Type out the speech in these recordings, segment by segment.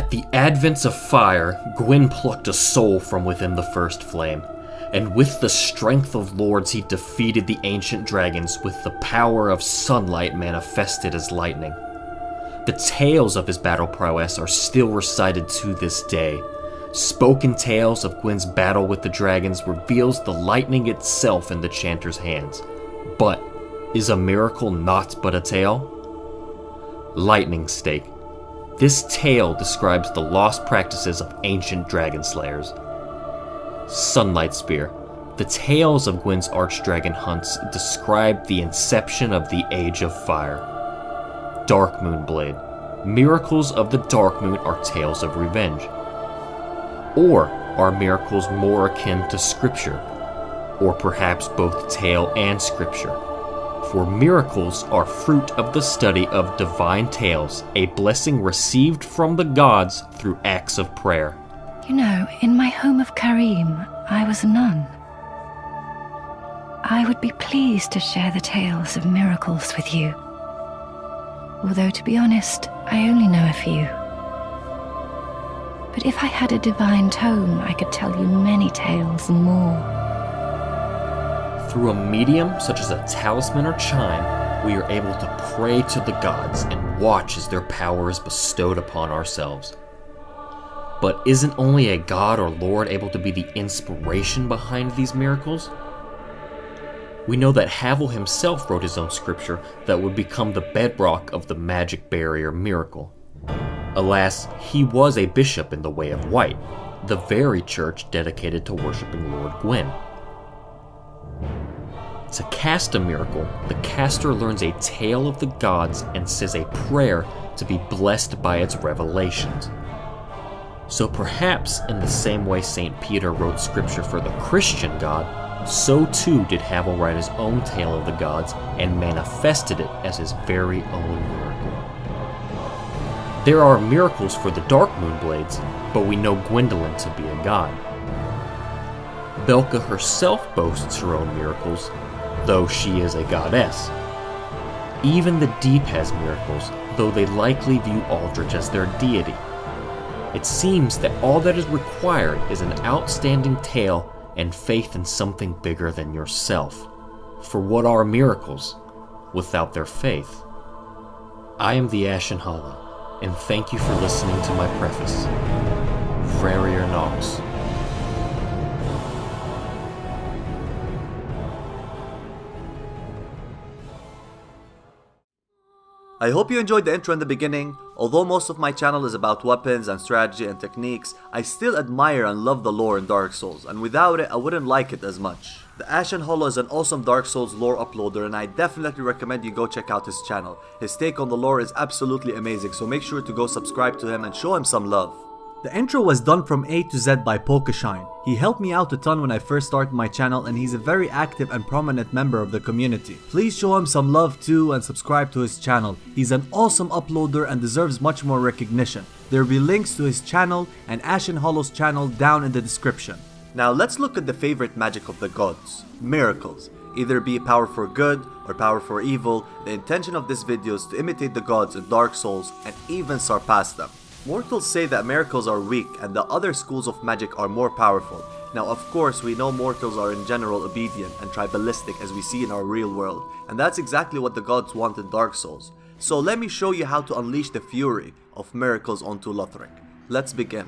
At the advent of fire, Gwyn plucked a soul from within the first flame, and with the strength of lords he defeated the ancient dragons with the power of sunlight manifested as lightning. The tales of his battle prowess are still recited to this day. Spoken tales of Gwyn's battle with the dragons reveals the lightning itself in the chanter's hands. But is a miracle not but a tale? Lightning Stake. This tale describes the lost practices of ancient dragon slayers. Sunlight Spear. The tales of Gwyn's archdragon hunts describe the inception of the Age of Fire. Dark Moon Blade. Miracles of the Dark Moon are tales of revenge. Or are miracles more akin to scripture? Or perhaps both tale and scripture? For miracles are fruit of the study of divine tales, a blessing received from the gods through acts of prayer. You know, in my home of Karim, I was a nun. I would be pleased to share the tales of miracles with you. Although, to be honest, I only know a few. But if I had a divine tome, I could tell you many tales and more. Through a medium such as a talisman or chime, we are able to pray to the gods and watch as their power is bestowed upon ourselves. But isn't only a god or lord able to be the inspiration behind these miracles? We know that Havel himself wrote his own scripture that would become the bedrock of the magic barrier miracle. Alas, he was a bishop in the Way of White, the very church dedicated to worshipping Lord Gwyn. To cast a miracle, the caster learns a tale of the gods and says a prayer to be blessed by its revelations. So perhaps in the same way St. Peter wrote scripture for the Christian God, so too did Havel write his own tale of the gods and manifested it as his very own miracle. There are miracles for the Dark Moon Blades, but we know Gwendolyn to be a god. Belka herself boasts her own miracles, though she is a goddess. Even the Deep has miracles, though they likely view Aldrich as their deity. It seems that all that is required is an outstanding tale and faith in something bigger than yourself. For what are miracles without their faith? I am the Ashen Hollow, and thank you for listening to my preface. Frerier Nox. I hope you enjoyed the intro in the beginning. Although most of my channel is about weapons and strategy and techniques, I still admire and love the lore in Dark Souls, and without it I wouldn't like it as much. The Ashen Hollow is an awesome Dark Souls lore uploader, and I definitely recommend you go check out his channel. His take on the lore is absolutely amazing, so make sure to go subscribe to him and show him some love. The intro was done from A to Z by Pokeshine. He helped me out a ton when I first started my channel, and he's a very active and prominent member of the community. Please show him some love too and subscribe to his channel. He's an awesome uploader and deserves much more recognition. There will be links to his channel and Ashen Hollow's channel down in the description. Now let's look at the favorite magic of the gods, miracles. Either be power for good or power for evil, the intention of this video is to imitate the gods in Dark Souls and even surpass them. Mortals say that miracles are weak and the other schools of magic are more powerful. Now of course we know mortals are in general obedient and tribalistic as we see in our real world, and that's exactly what the gods want in Dark Souls. So let me show you how to unleash the fury of miracles onto Lothric. Let's begin.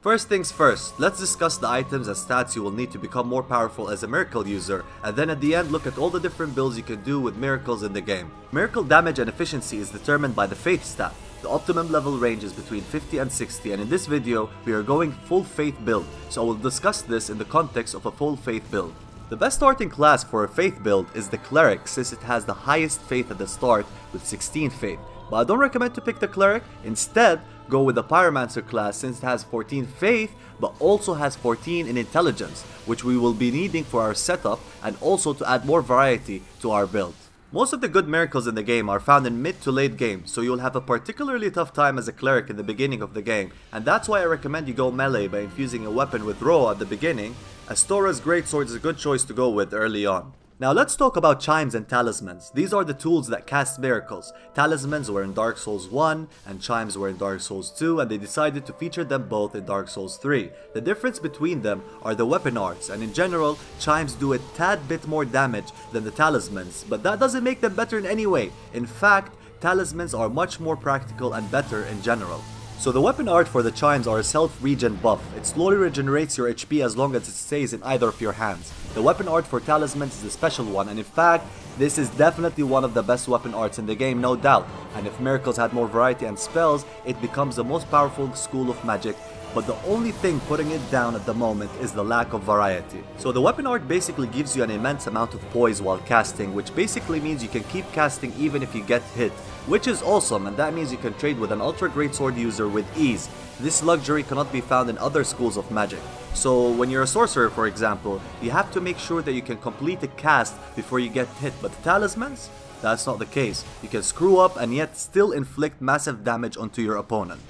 First things first, let's discuss the items and stats you will need to become more powerful as a miracle user, and then at the end look at all the different builds you can do with miracles in the game. Miracle damage and efficiency is determined by the Faith stat. The optimum level range is between 50 and 60, and in this video we are going full Faith build, so I will discuss this in the context of a full Faith build. The best starting class for a Faith build is the Cleric, since it has the highest Faith at the start with 16 Faith. But I don't recommend to pick the Cleric. Instead, go with the Pyromancer class since it has 14 Faith but also has 14 in Intelligence, which we will be needing for our setup and also to add more variety to our build. Most of the good miracles in the game are found in mid to late game, so you'll have a particularly tough time as a cleric in the beginning of the game, and that's why I recommend you go melee by infusing a weapon with Ro at the beginning, as Thora's greatsword is a good choice to go with early on. Now let's talk about chimes and talismans. These are the tools that cast miracles. Talismans were in Dark Souls 1 and chimes were in Dark Souls 2, and they decided to feature them both in Dark Souls 3. The difference between them are the weapon arts, and in general, chimes do a tad bit more damage than the talismans, but that doesn't make them better in any way. In fact, talismans are much more practical and better in general. So the weapon art for the chimes are a self-regen buff. It slowly regenerates your HP as long as it stays in either of your hands. The weapon art for talismans is a special one, and in fact, this is definitely one of the best weapon arts in the game, no doubt. And if miracles had more variety and spells, it becomes the most powerful school of magic. But the only thing putting it down at the moment is the lack of variety. So the weapon art basically gives you an immense amount of poise while casting, which basically means you can keep casting even if you get hit, which is awesome, and that means you can trade with an ultra great sword user with ease. This luxury cannot be found in other schools of magic. So when you're a sorcerer, for example, you have to make sure that you can complete a cast before you get hit, but the talismans? That's not the case. You can screw up and yet still inflict massive damage onto your opponent.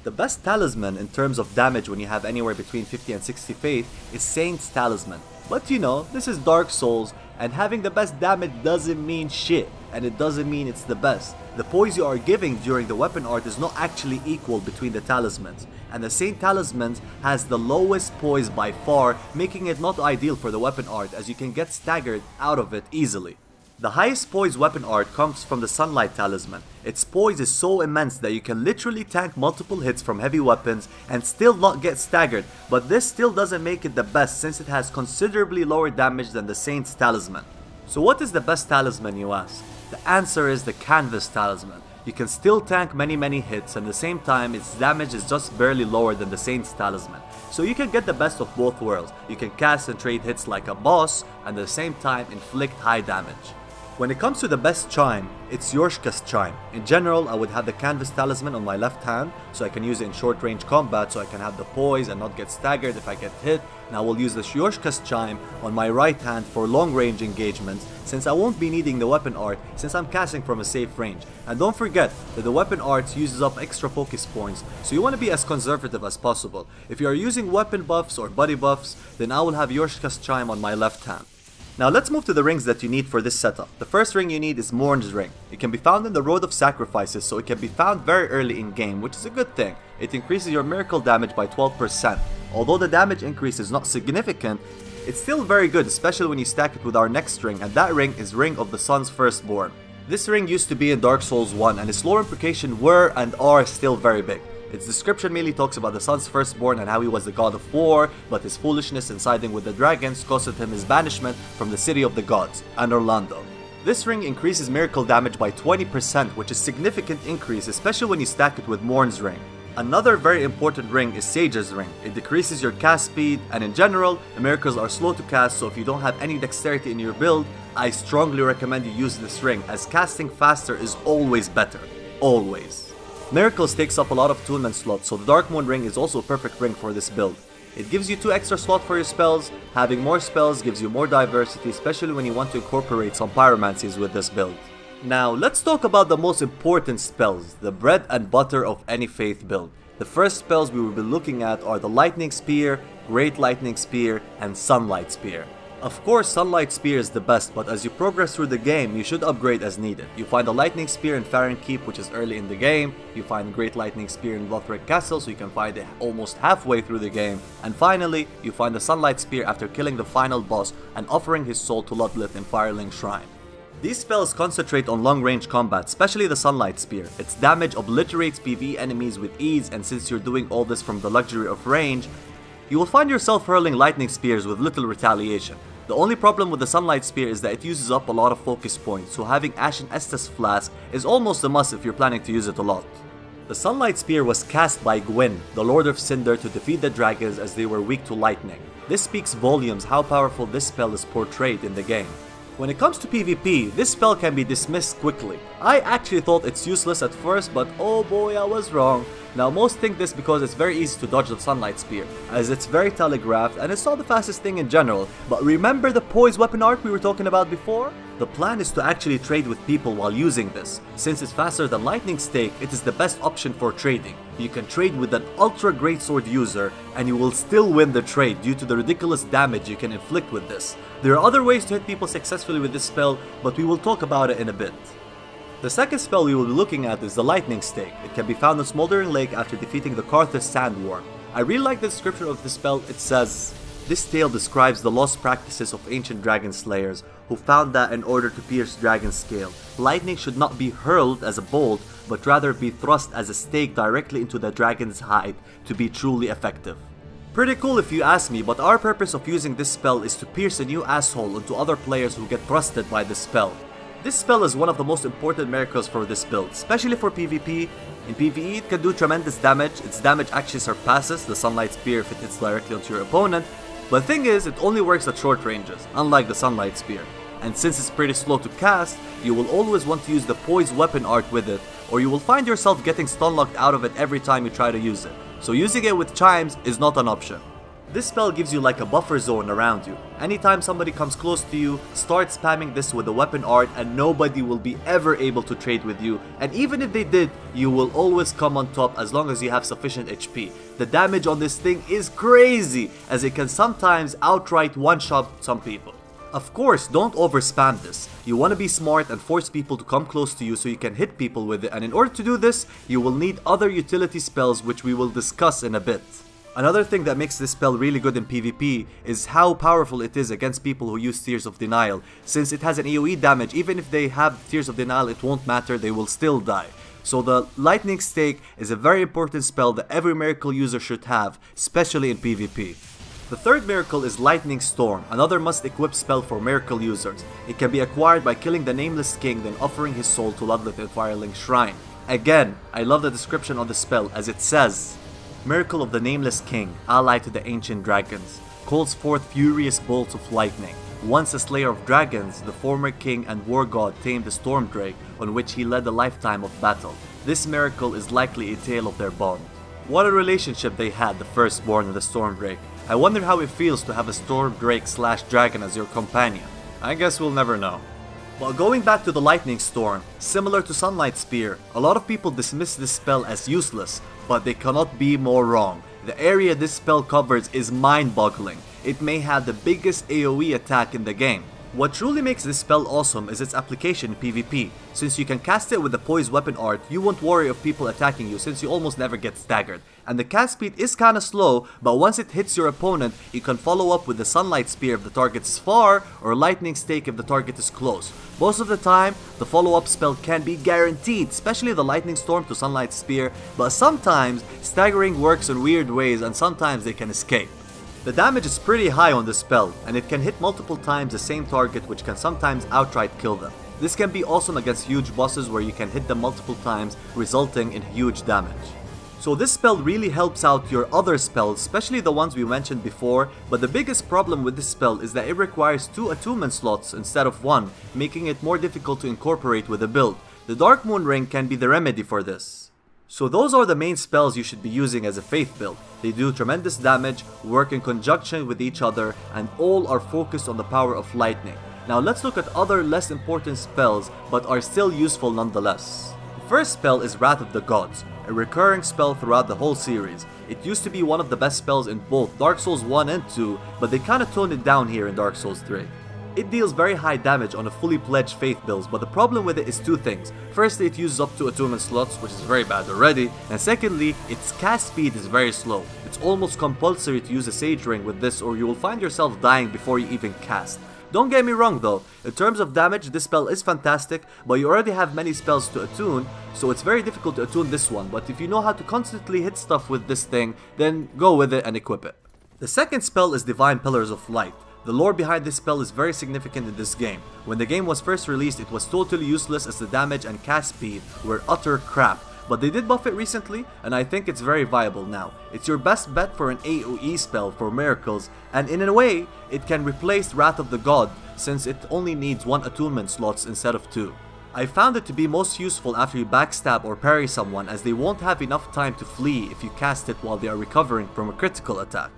The best talisman in terms of damage when you have anywhere between 50 and 60 faith is Saint's Talisman. But you know, this is Dark Souls, and having the best damage doesn't mean shit, and it doesn't mean it's the best. The poise you are giving during the weapon art is not actually equal between the talismans, and the Saint Talisman has the lowest poise by far, making it not ideal for the weapon art as you can get staggered out of it easily. The highest poise weapon art comes from the Sunlight Talisman. Its poise is so immense that you can literally tank multiple hits from heavy weapons and still not get staggered, but this still doesn't make it the best since it has considerably lower damage than the Saint's Talisman. So what is the best talisman, you ask? The answer is the Canvas Talisman. You can still tank many hits, and at the same time its damage is just barely lower than the Saint's Talisman. So you can get the best of both worlds. You can cast and trade hits like a boss and at the same time inflict high damage. When it comes to the best chime, it's Yorshka's chime. In general, I would have the Canvas Talisman on my left hand, so I can use it in short range combat so I can have the poise and not get staggered if I get hit. And I will use the Yorshka's chime on my right hand for long range engagements, since I won't be needing the weapon art since I'm casting from a safe range. And don't forget that the weapon art uses up extra focus points, so you want to be as conservative as possible. If you are using weapon buffs or body buffs, then I will have Yorshka's chime on my left hand. Now let's move to the rings that you need for this setup. The first ring you need is Morn's ring. It can be found in the Road of Sacrifices, so it can be found very early in game, which is a good thing. It increases your miracle damage by 12%. Although the damage increase is not significant, it's still very good, especially when you stack it with our next ring, and that ring is Ring of the Sun's Firstborn. This ring used to be in Dark Souls 1, and its lore implications were and are still very big. Its description merely talks about the sun's firstborn and how he was the god of war, but his foolishness in siding with the dragons costed him his banishment from the city of the gods, Orlando. This ring increases miracle damage by 20%, which is a significant increase, especially when you stack it with Morn's ring. Another very important ring is Sage's ring. It decreases your cast speed, and in general, the miracles are slow to cast, so if you don't have any dexterity in your build, I strongly recommend you use this ring, as casting faster is always better. Always. Miracles takes up a lot of attunement slots, so the Dark Moon ring is also a perfect ring for this build. It gives you 2 extra slots for your spells. Having more spells gives you more diversity, especially when you want to incorporate some pyromancies with this build. Now let's talk about the most important spells, the bread and butter of any faith build. The first spells we will be looking at are the Lightning Spear, Great Lightning Spear, and Sunlight Spear. Of course, Sunlight Spear is the best, but as you progress through the game, you should upgrade as needed. You find the Lightning Spear in Farron Keep, which is early in the game. You find Great Lightning Spear in Lothric Castle, so you can find it almost halfway through the game. And finally, you find the Sunlight Spear after killing the final boss and offering his soul to Ludlith in Firelink Shrine. These spells concentrate on long-range combat, especially the Sunlight Spear. Its damage obliterates PvE enemies with ease, and since you're doing all this from the luxury of range, you will find yourself hurling lightning spears with little retaliation. The only problem with the Sunlight Spear is that it uses up a lot of focus points, so having Ashen Estus Flask is almost a must if you're planning to use it a lot. The Sunlight Spear was cast by Gwyn, the Lord of Cinder, to defeat the dragons as they were weak to lightning. This speaks volumes how powerful this spell is portrayed in the game. When it comes to PvP, this spell can be dismissed quickly. I actually thought it's useless at first, but oh boy, I was wrong. Now most think this because it's very easy to dodge the Sunlight Spear, as it's very telegraphed and it's not the fastest thing in general, but remember the poise weapon art we were talking about before? The plan is to actually trade with people while using this. Since it's faster than Lightning Stake, it is the best option for trading. You can trade with an ultra greatsword user and you will still win the trade due to the ridiculous damage you can inflict with this. There are other ways to hit people successfully with this spell, but we will talk about it in a bit. The second spell we will be looking at is the Lightning Stake. It can be found in Smoldering Lake after defeating the Karthus Sandworm. I really like the description of this spell. It says, "This tale describes the lost practices of ancient dragon slayers who found that in order to pierce dragon's scale, lightning should not be hurled as a bolt, but rather be thrust as a stake directly into the dragon's hide to be truly effective." Pretty cool if you ask me, but our purpose of using this spell is to pierce a new asshole into other players who get thrusted by this spell. This spell is one of the most important miracles for this build, especially for PvP. In PvE it can do tremendous damage. Its damage actually surpasses the Sunlight Spear if it hits directly onto your opponent, but the thing is, it only works at short ranges, unlike the Sunlight Spear. And since it's pretty slow to cast, you will always want to use the poise weapon art with it, or you will find yourself getting stun locked out of it every time you try to use it. So using it with chimes is not an option. This spell gives you like a buffer zone around you. Anytime somebody comes close to you, start spamming this with the weapon art and nobody will be ever able to trade with you. And even if they did, you will always come on top as long as you have sufficient HP. The damage on this thing is crazy, as it can sometimes outright one-shot some people. Of course, don't over spam this. You want to be smart and force people to come close to you so you can hit people with it, and in order to do this, you will need other utility spells which we will discuss in a bit. Another thing that makes this spell really good in PvP is how powerful it is against people who use Tears of Denial. Since it has an AoE damage, even if they have Tears of Denial, it won't matter, they will still die. So the Lightning Stake is a very important spell that every miracle user should have, especially in PvP. The third miracle is Lightning Storm, another must-equip spell for miracle users. It can be acquired by killing the Nameless King, then offering his soul to Ludleth in Firelink Shrine. Again, I love the description of the spell, as it says, "Miracle of the Nameless King, allied to the ancient dragons, calls forth furious bolts of lightning. Once a slayer of dragons, the former king and war god tamed the storm drake, on which he led a lifetime of battle. This miracle is likely a tale of their bond." What a relationship they had, the firstborn and the storm drake. I wonder how it feels to have a storm drake / dragon as your companion. I guess we'll never know. But going back to the Lightning Storm, similar to Sunlight Spear, a lot of people dismiss this spell as useless, but they cannot be more wrong. The area this spell covers is mind-boggling. It may have the biggest AoE attack in the game. What truly makes this spell awesome is its application in PvP. Since you can cast it with the poise weapon art, you won't worry of people attacking you since you almost never get staggered. And the cast speed is kinda slow, but once it hits your opponent, you can follow up with the Sunlight Spear if the target is far, or Lightning Stake if the target is close. Most of the time, the follow-up spell can be guaranteed, especially the Lightning Storm to Sunlight Spear, but sometimes staggering works in weird ways and sometimes they can escape. The damage is pretty high on this spell, and it can hit multiple times the same target, which can sometimes outright kill them. This can be awesome against huge bosses where you can hit them multiple times, resulting in huge damage. So this spell really helps out your other spells, especially the ones we mentioned before, but the biggest problem with this spell is that it requires 2 attunement slots instead of 1, making it more difficult to incorporate with a build. The Dark Moon Ring can be the remedy for this. So those are the main spells you should be using as a faith build. They do tremendous damage, work in conjunction with each other, and all are focused on the power of lightning. Now let's look at other less important spells, but are still useful nonetheless. The first spell is Wrath of the Gods, a recurring spell throughout the whole series. It used to be one of the best spells in both Dark Souls 1 and 2, but they kinda toned it down here in Dark Souls 3. It deals very high damage on a fully pledged faith builds, but the problem with it is 2 things. Firstly, it uses up to attunement slots, which is very bad already, and secondly, its cast speed is very slow. It's almost compulsory to use a Sage Ring with this, or you will find yourself dying before you even cast. Don't get me wrong though, in terms of damage this spell is fantastic, but you already have many spells to attune, so it's very difficult to attune this one, but if you know how to constantly hit stuff with this thing, then go with it and equip it. The second spell is Divine Pillars of Light. The lore behind this spell is very significant in this game. When the game was first released, it was totally useless as the damage and cast speed were utter crap. But they did buff it recently, and I think it's very viable now. It's your best bet for an AoE spell for miracles, and in a way, it can replace Wrath of the God, since it only needs 1 attunement slots instead of 2. I found it to be most useful after you backstab or parry someone, as they won't have enough time to flee if you cast it while they are recovering from a critical attack.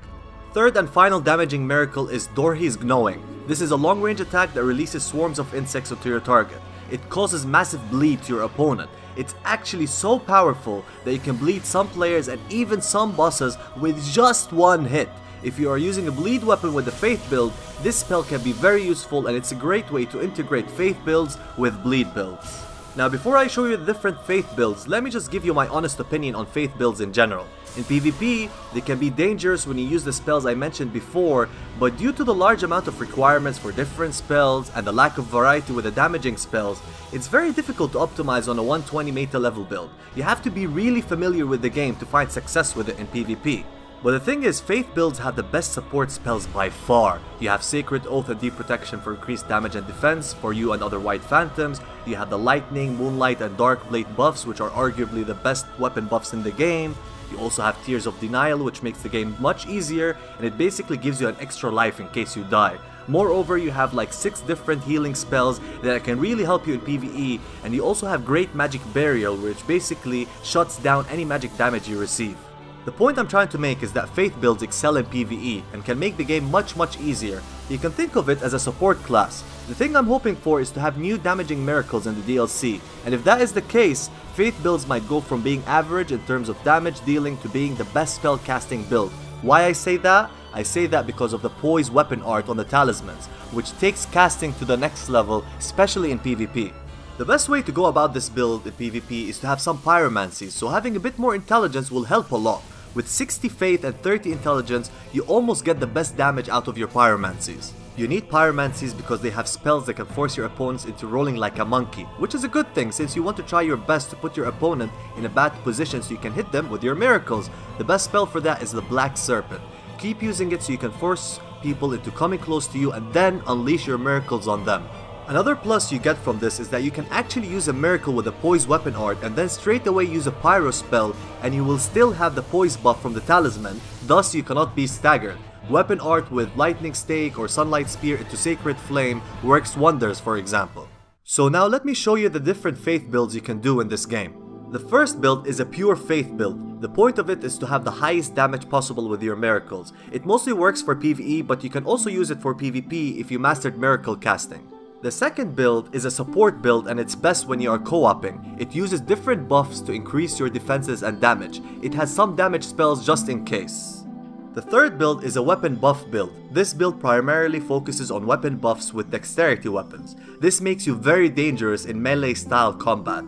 Third and final damaging miracle is Dorhi's Gnawing. This is a long range attack that releases swarms of insects onto your target. It causes massive bleed to your opponent. It's actually so powerful that you can bleed some players and even some bosses with just one hit. If you are using a bleed weapon with the Faith build, this spell can be very useful, and it's a great way to integrate Faith builds with bleed builds. Now before I show you the different Faith builds, let me just give you my honest opinion on Faith builds in general. In PvP, they can be dangerous when you use the spells I mentioned before, but due to the large amount of requirements for different spells and the lack of variety with the damaging spells, it's very difficult to optimize on a 120 meta level build. You have to be really familiar with the game to find success with it in PvP. But the thing is, Faith builds have the best support spells by far. You have Sacred Oath and Deep Protection for increased damage and defense for you and other White Phantoms. You have the Lightning, Moonlight and Dark Blade buffs, which are arguably the best weapon buffs in the game. You also have Tears of Denial, which makes the game much easier, and it basically gives you an extra life in case you die. Moreover, you have like 6 different healing spells that can really help you in PvE, and you also have Great Magic Burial, which basically shuts down any magic damage you receive. The point I'm trying to make is that Faith builds excel in PvE and can make the game much easier. You can think of it as a support class. The thing I'm hoping for is to have new damaging miracles in the DLC, and if that is the case, Faith builds might go from being average in terms of damage dealing to being the best spell casting build. Why I say that? I say that because of the poise weapon art on the talismans, which takes casting to the next level, especially in PvP. The best way to go about this build in PvP is to have some pyromancies, so having a bit more intelligence will help a lot. With 60 faith and 30 intelligence, you almost get the best damage out of your pyromancies. You need pyromancies because they have spells that can force your opponents into rolling like a monkey, which is a good thing since you want to try your best to put your opponent in a bad position so you can hit them with your miracles. The best spell for that is the Black Serpent. Keep using it so you can force people into coming close to you and then unleash your miracles on them. Another plus you get from this is that you can actually use a miracle with a poise weapon art and then straight away use a pyro spell, and you will still have the poise buff from the talisman, thus you cannot be staggered. Weapon art with lightning stake or sunlight spear into sacred flame works wonders, for example. So now let me show you the different faith builds you can do in this game. The first build is a pure faith build. The point of it is to have the highest damage possible with your miracles. It mostly works for PvE, but you can also use it for PvP if you mastered miracle casting. The second build is a support build, and it's best when you are co-oping. It uses different buffs to increase your defenses and damage. It has some damage spells just in case. The third build is a weapon buff build. This build primarily focuses on weapon buffs with dexterity weapons. This makes you very dangerous in melee style combat.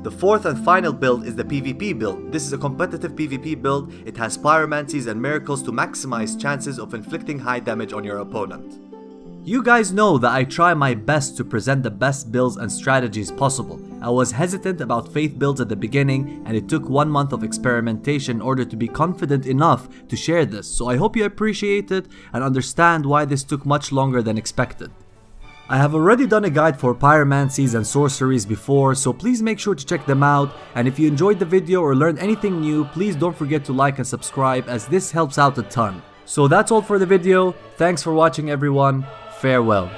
The fourth and final build is the PvP build. This is a competitive PvP build. It has pyromancies and miracles to maximize chances of inflicting high damage on your opponent. You guys know that I try my best to present the best builds and strategies possible. I was hesitant about faith builds at the beginning, and it took 1 month of experimentation in order to be confident enough to share this, so I hope you appreciate it and understand why this took much longer than expected. I have already done a guide for pyromancies and sorceries before, so please make sure to check them out, and if you enjoyed the video or learned anything new, please don't forget to like and subscribe, as this helps out a ton. So that's all for the video. Thanks for watching, everyone. Farewell.